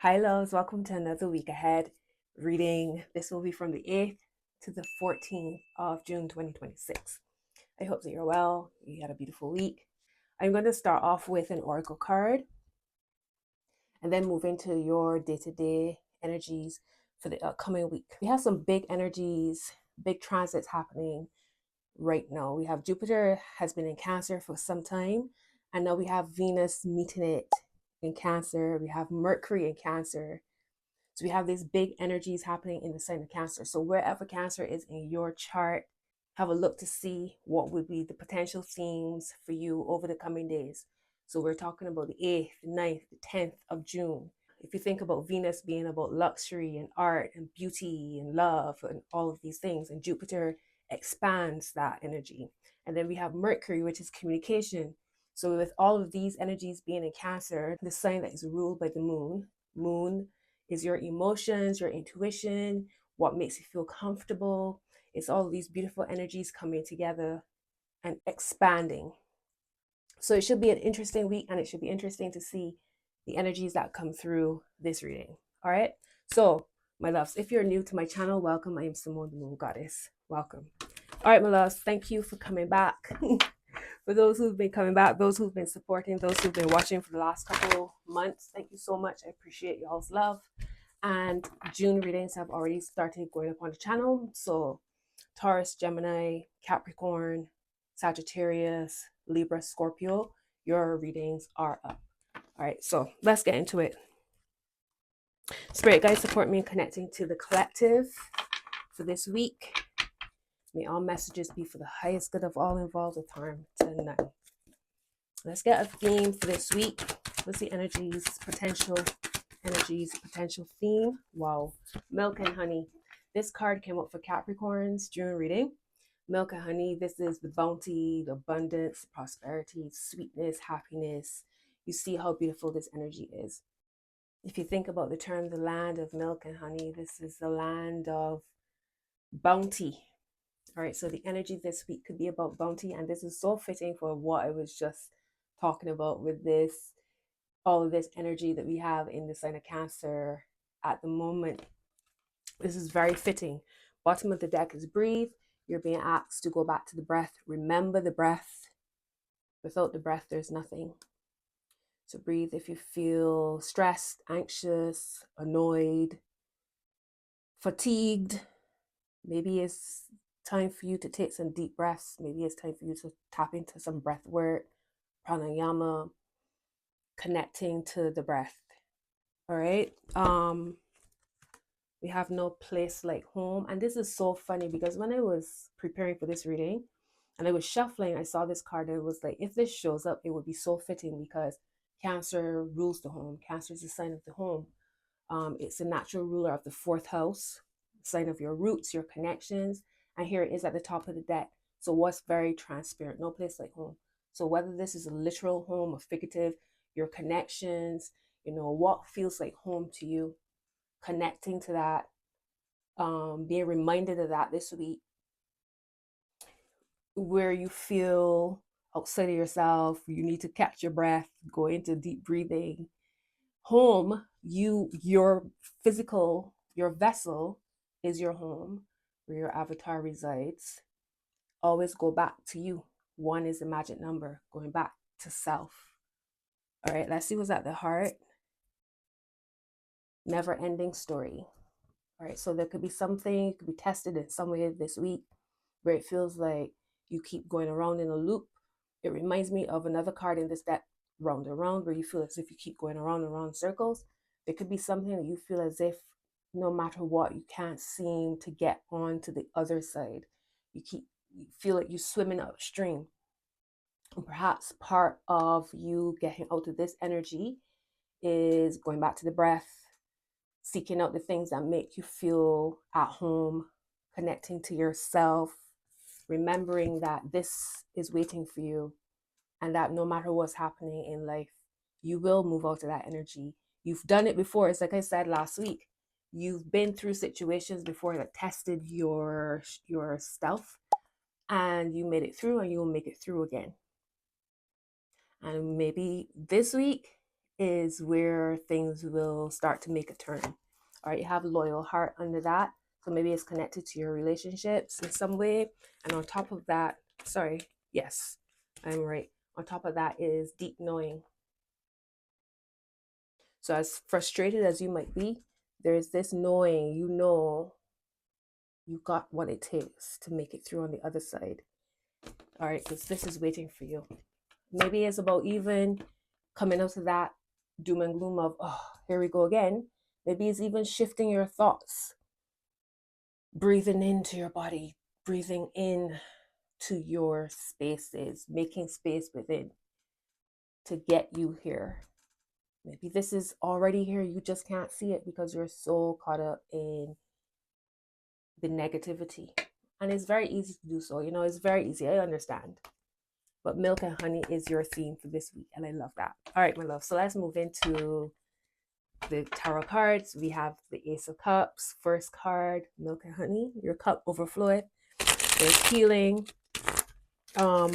Hi, loves. Welcome to another week ahead reading. This will be from the 8th to the 14th of June 2026. I hope that you're well. You had a beautiful week. I'm going to start off with an oracle card and then move into your day-to-day energies for the upcoming week. We have some big energies, big transits happening right now. We have Jupiter has been in Cancer for some time, and now we have Venus meeting it in Cancer. We have Mercury in Cancer. So we have these big energies happening in the sign of Cancer. So wherever Cancer is in your chart, have a look to see what would be the potential themes for you over the coming days. So we're talking about the 8th, the 9th, the 10th of June. If you think about Venus being about luxury and art and beauty and love and all of these things, and Jupiter expands that energy. And then we have Mercury, which is communication. So with all of these energies being in Cancer, the sign that is ruled by the moon is your emotions, your intuition, what makes you feel comfortable. It's all these beautiful energies coming together and expanding. So it should be an interesting week, and it should be interesting to see the energies that come through this reading. All right. So, my loves, if you're new to my channel, welcome. I am Simone, the Moon Goddess. Welcome. All right, my loves, thank you for coming back. For those who've been coming back, those who've been supporting, those who've been watching for the last couple months, thank you so much. I appreciate y'all's love. And June readings have already started going up on the channel. So Taurus, Gemini, Capricorn, Sagittarius, Libra, Scorpio, your readings are up. All right, so let's get into it. Spirit guides support me in connecting to the collective for this week. May all messages be for the highest good of all involved with harm to none. Let's get a theme for this week. What's the energies, potential theme? Wow. Milk and honey. This card came up for Capricorns during reading. Milk and honey, this is the bounty, the abundance, prosperity, sweetness, happiness. You see how beautiful this energy is. If you think about the term, the land of milk and honey, this is the land of bounty. All right, so the energy this week could be about bounty, and this is so fitting for what I was just talking about with this, all of this energy that we have in the sign of Cancer at the moment. This is very fitting. Bottom of the deck is breathe. You're being asked to go back to the breath. Remember the breath. Without the breath, there's nothing. So breathe if you feel stressed, anxious, annoyed, fatigued. Maybe it's time for you to take some deep breaths. Maybe it's time for you to tap into some breath work, pranayama, connecting to the breath. All right. We have no place like home. And this is so funny because when I was preparing for this reading and I was shuffling, I saw this card and it was like, if this shows up, it would be so fitting because Cancer rules the home. Cancer is the sign of the home. It's a natural ruler of the 4th house, sign of your roots, your connections. And here it is at the top of the deck. So what's very transparent, no place like home. So whether this is a literal home or figurative, your connections, what feels like home to you, connecting to that, being reminded of that this week, where you feel outside of yourself, you need to catch your breath, go into deep breathing. Home, your physical, your vessel is your home, where your avatar resides. Always go back to you. 1 is the magic number, going back to self. All right, let's see what's at the heart. Never ending story. All right, so there could be something, it could be tested in some way this week where it feels like you keep going around in a loop. It reminds me of another card in this deck, round and round, where you feel as if you keep going around and around in circles. There could be something that you feel as if no matter what, you can't seem to get on to the other side. You feel like you're swimming upstream. And perhaps part of you getting out of this energy is going back to the breath, seeking out the things that make you feel at home, connecting to yourself, remembering that this is waiting for you, and that no matter what's happening in life, you will move out of that energy. You've done it before. It's like I said last week. You've been through situations before that tested your stuff, and you made it through, and you will make it through again. And maybe this week is where things will start to make a turn. All right, you have loyal heart under that. So maybe it's connected to your relationships in some way. And on top of that, sorry, yes, I'm right. On top of that is deep knowing. So as frustrated as you might be, there's this knowing, you know, you got what it takes to make it through on the other side. All right, because this is waiting for you. Maybe it's about even coming out of that doom and gloom of, oh, here we go again. Maybe it's even shifting your thoughts, breathing into your body, breathing in to your spaces, making space within to get you here. Maybe this is already here, you just can't see it because you're so caught up in the negativity. And it's very easy to do so. You know, it's very easy. I understand. But milk and honey is your theme for this week. And I love that. All right, my love. So let's move into the tarot cards. We have the Ace of Cups. First card, milk and honey. Your cup overfloweth. There's healing, or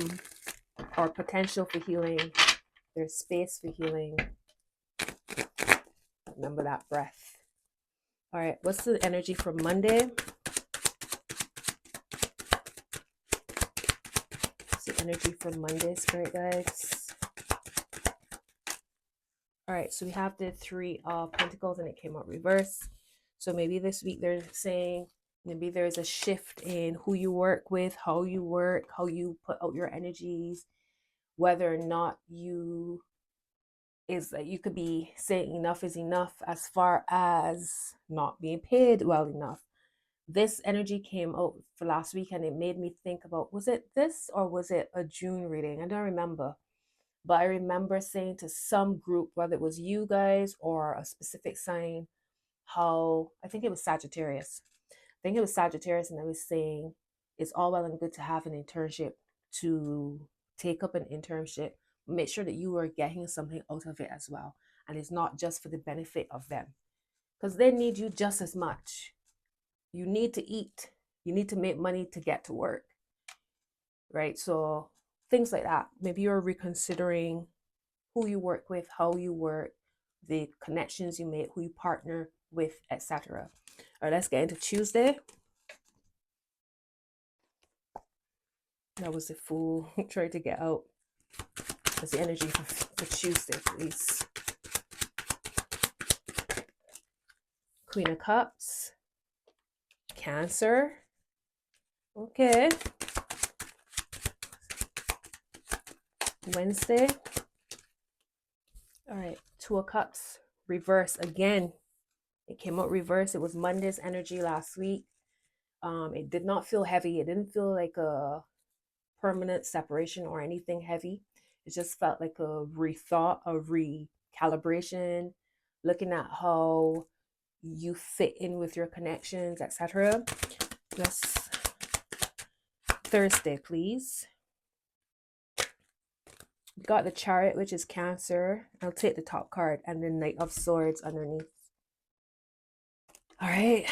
potential for healing. There's space for healing. Remember that breath. All right, what's the energy for Monday? What's the energy for Monday, Spirit Guides? All right, so we have the Three of Pentacles and it came out reverse. So maybe this week they're saying maybe there's a shift in who you work with, how you work, how you put out your energies, whether or not you could be saying enough is enough as far as not being paid well enough. This energy came out for last week and it made me think about, was it this or was it a June reading? I don't remember. But I remember saying to some group, whether it was you guys or a specific sign, how I think it was Sagittarius. And I was saying it's all well and good to have an internship, to take up an internship. Make sure that you are getting something out of it as well. And it's not just for the benefit of them. Because they need you just as much. You need to eat. You need to make money to get to work. Right? So things like that. Maybe you're reconsidering who you work with, how you work, the connections you make, who you partner with, etc. All right, let's get into Tuesday. That was the Fool trying to get out. That's the energy for Tuesday, please. Queen of Cups. Cancer. Okay. Wednesday. All right. Two of Cups. Reverse again. It came out reverse. It was Monday's energy last week. It did not feel heavy. It didn't feel like a permanent separation or anything heavy. It just felt like a rethought, a recalibration, looking at how you fit in with your connections, etc. Let's Thursday, please. We got the Chariot, which is Cancer. I'll take the top card and the Knight of Swords underneath. All right.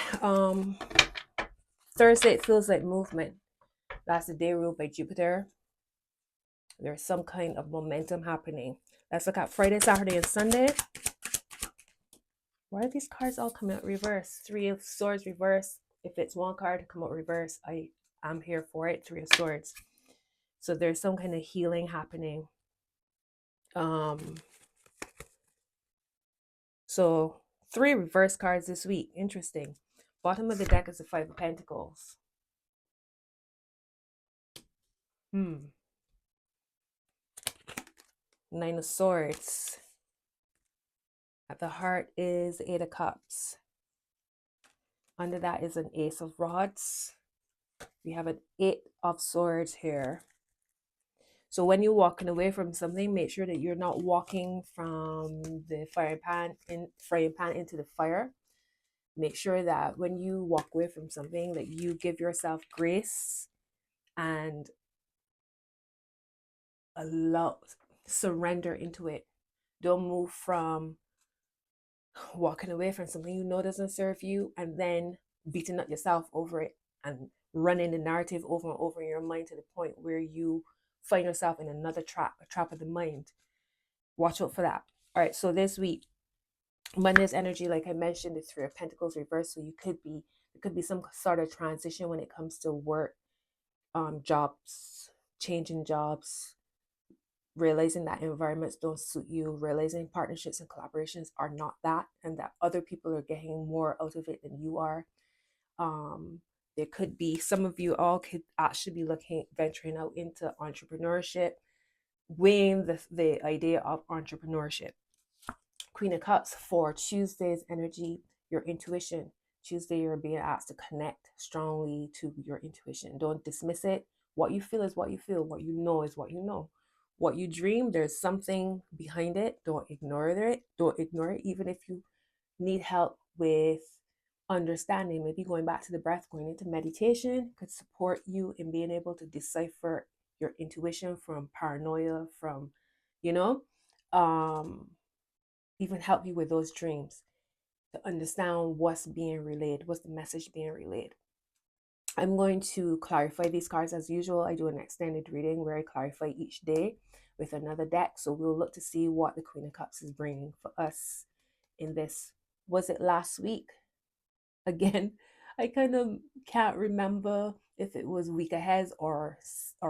Thursday, it feels like movement. That's the day ruled by Jupiter. There's some kind of momentum happening. Let's look at Friday, Saturday, and Sunday. Why are these cards all coming out reverse? Three of Swords reverse. If it's one card to come out reverse, I'm here for it. Three of Swords. So there's some kind of healing happening. So 3 reverse cards this week. Interesting. Bottom of the deck is the Five of Pentacles. Nine of Swords. At the heart is the Eight of Cups. Under that is an Ace of Rods. We have an Eight of Swords here. So when you're walking away from something, make sure that you're not walking from the frying pan into the fire. Make sure that when you walk away from something, that you give yourself grace and surrender into it. Don't move from walking away from something you know doesn't serve you and then beating up yourself over it and running the narrative over and over in your mind to the point where you find yourself in another trap, a trap of the mind. Watch out for that. All right, so this week, Monday's energy, like I mentioned, the Three of Pentacles reversed. So it could be some sort of transition when it comes to work, jobs, changing jobs, realizing that environments don't suit you, realizing partnerships and collaborations are not that, and that other people are getting more out of it than you are. Um, there could be some of you all could actually be venturing out into entrepreneurship, weighing the idea of entrepreneurship. Queen of Cups for Tuesday's energy, your intuition. Tuesday, you're being asked to connect strongly to your intuition. Don't dismiss it. What you feel is what you feel. What you know is what you know. What you dream, there's something behind it. Don't ignore it. Don't ignore it, even if you need help with understanding. Maybe going back to the breath, going into meditation could support you in being able to decipher your intuition from paranoia, from, you know, um, even help you with those dreams to understand what's being relayed, what's the message being relayed. I'm going to clarify these cards as usual. I do an extended reading where I clarify each day with another deck. So we'll look to see what the Queen of Cups is bringing for us in this. Was it last week? Again, I kind of can't remember if it was week ahead or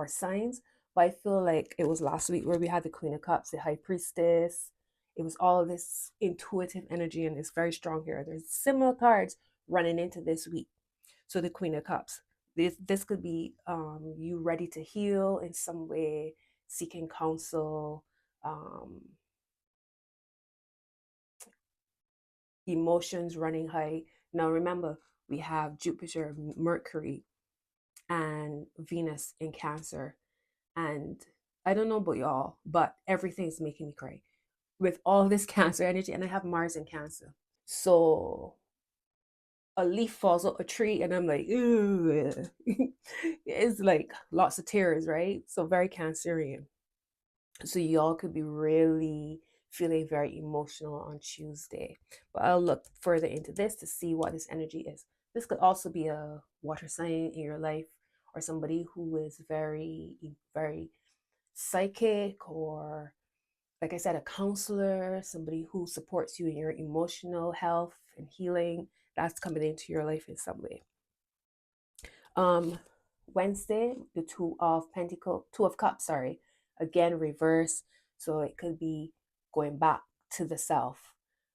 signs, but I feel like it was last week where we had the Queen of Cups, the High Priestess. It was all this intuitive energy, and it's very strong here. There's similar cards running into this week. So the Queen of Cups. This could be you ready to heal in some way, seeking counsel, um, emotions running high. Now remember, we have Jupiter, Mercury, and Venus in Cancer. And I don't know about y'all, but everything's making me cry with all this Cancer energy. And I have Mars in Cancer. So a leaf falls off a tree, and I'm like, ew. It's like lots of tears, right? So very Cancerian. So y'all could be really feeling very emotional on Tuesday. But I'll look further into this to see what this energy is. This could also be a water sign in your life, or somebody who is very, very psychic, or like I said, a counselor, somebody who supports you in your emotional health and healing. That's coming into your life in some way. Wednesday, the Two of Cups, sorry, again reverse. So it could be going back to the self,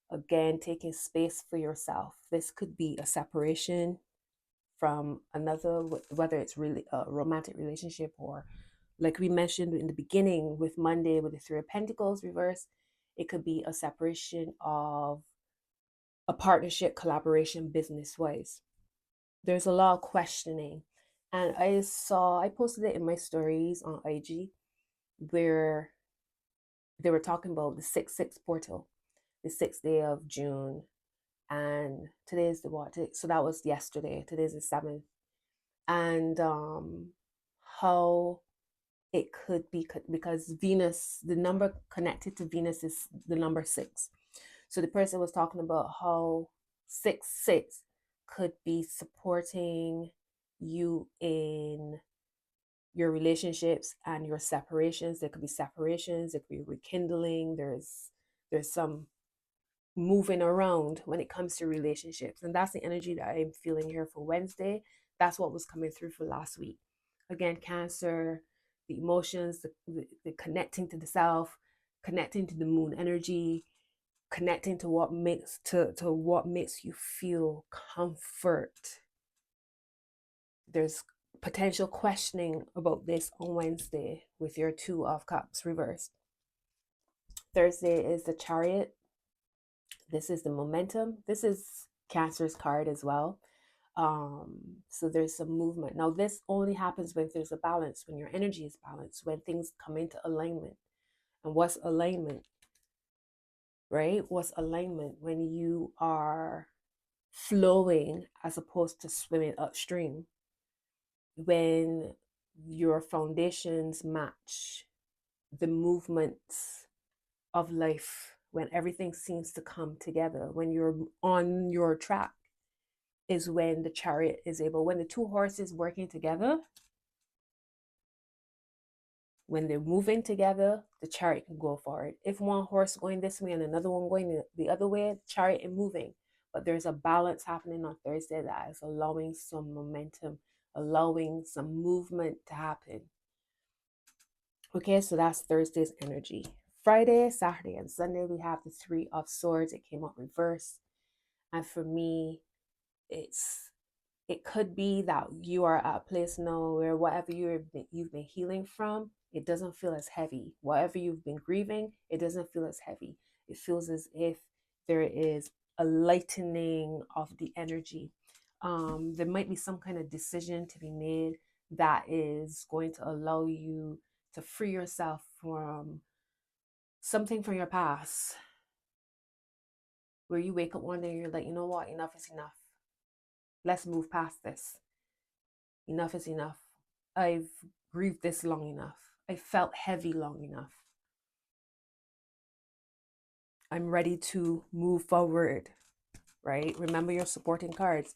again taking space for yourself. This could be a separation from another, whether it's really a romantic relationship, or like we mentioned in the beginning with Monday with the Three of Pentacles reverse, it could be a separation of a partnership, collaboration, business wise. There's a lot of questioning. And I posted it in my stories on IG where they were talking about the 6/6 portal, the 6th day of June. And today is the what? So that was yesterday. Today's the 7th. And how it could be because Venus, the number connected to Venus is the number 6. So the person was talking about how 6/6 could be supporting you in your relationships and your separations. There could be separations, there could be rekindling, there's some moving around when it comes to relationships. And that's the energy that I'm feeling here for Wednesday. That's what was coming through for last week. Again, Cancer, the emotions, the connecting to the self, connecting to the moon energy, connecting to what makes what makes you feel comfort. There's potential questioning about this on Wednesday with your Two of Cups reversed. Thursday is the Chariot. This is the momentum. This is Cancer's card as well. So there's some movement. Now this only happens when there's a balance, when your energy is balanced, when things come into alignment. And what's alignment? Right? What's alignment? When you are flowing as opposed to swimming upstream. When your foundations match the movements of life, when everything seems to come together, when you're on your track, is when the Chariot is able, when the two horses working together, When they're moving together, the chariot can go forward. If one horse going this way and another one going the other way, the chariot is moving. But there's a balance happening on Thursday that is allowing some momentum, allowing some movement to happen. Okay, so that's Thursday's energy. Friday, Saturday, and Sunday, we have the Three of Swords. It came out reverse. And for me, it could be that you are at a place now where whatever you've been healing from, it doesn't feel as heavy. Whatever you've been grieving, it doesn't feel as heavy. It feels as if there is a lightening of the energy. There might be some kind of decision to be made that is going to allow you to free yourself from something from your past, where you wake up one day and you're like, you know what, enough is enough. Let's move past this. Enough is enough. I've grieved this long enough. I felt heavy long enough. I'm ready to move forward, right? Remember your supporting cards.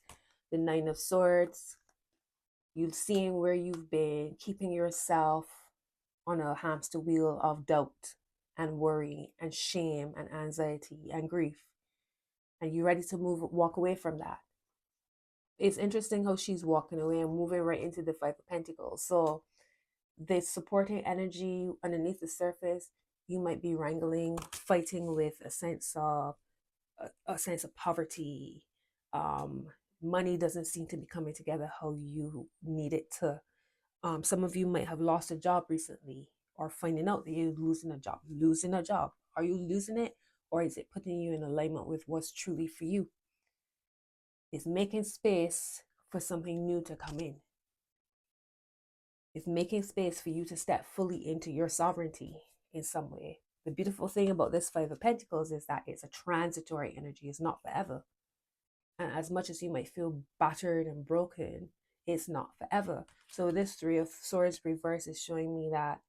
The Nine of Swords. You've seen where you've been keeping yourself on a hamster wheel of doubt and worry and shame and anxiety and grief. And you're ready to walk away from that. It's interesting how she's walking away and moving right into the Five of Pentacles. So the supporting energy underneath the surface, you might be wrangling, fighting with a sense of poverty. Money doesn't seem to be coming together how you need it to. Some of you might have lost a job recently, or finding out that you're losing a job. Losing a job. Are you losing it, or is it putting you in alignment with what's truly for you? It's making space for something new to come in. It's making space for you to step fully into your sovereignty in some way. The beautiful thing about this Five of Pentacles is that it's a transitory energy. It's not forever. And as much as you might feel battered and broken, it's not forever. So this Three of Swords reverse is showing me that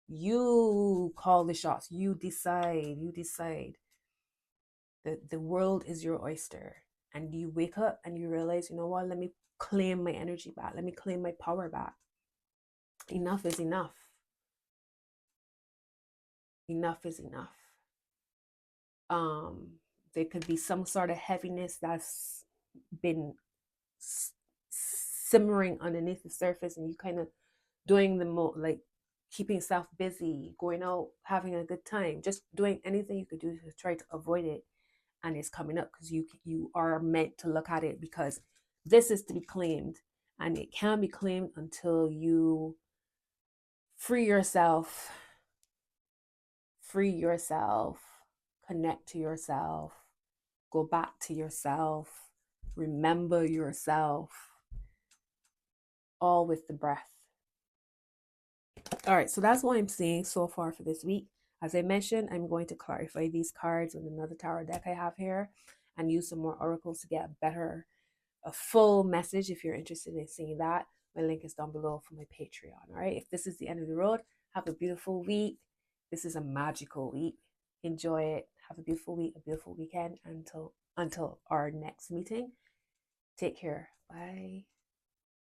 you call the shots. You decide. The world is your oyster. And you wake up and you realize, you know what, let me claim my energy back. Let me claim my power back. Enough is enough. Enough is enough. There could be some sort of heaviness that's been simmering underneath the surface, and you kind of doing the like keeping yourself busy, going out, having a good time, just doing anything you could do to try to avoid it. And it's coming up because you are meant to look at it, because this is to be claimed, and it can be claimed until you free yourself, connect to yourself, go back to yourself, remember yourself, all with the breath. All right, so that's what I'm seeing so far for this week. As I mentioned, I'm going to clarify these cards with another tarot deck I have here and use some more oracles to get a full message. If you're interested in seeing that, my link is down below for my Patreon. All right, if this is the end of the road, have a beautiful week. This is a magical week. Enjoy it. Have a beautiful week, a beautiful weekend until our next meeting. Take care. Bye.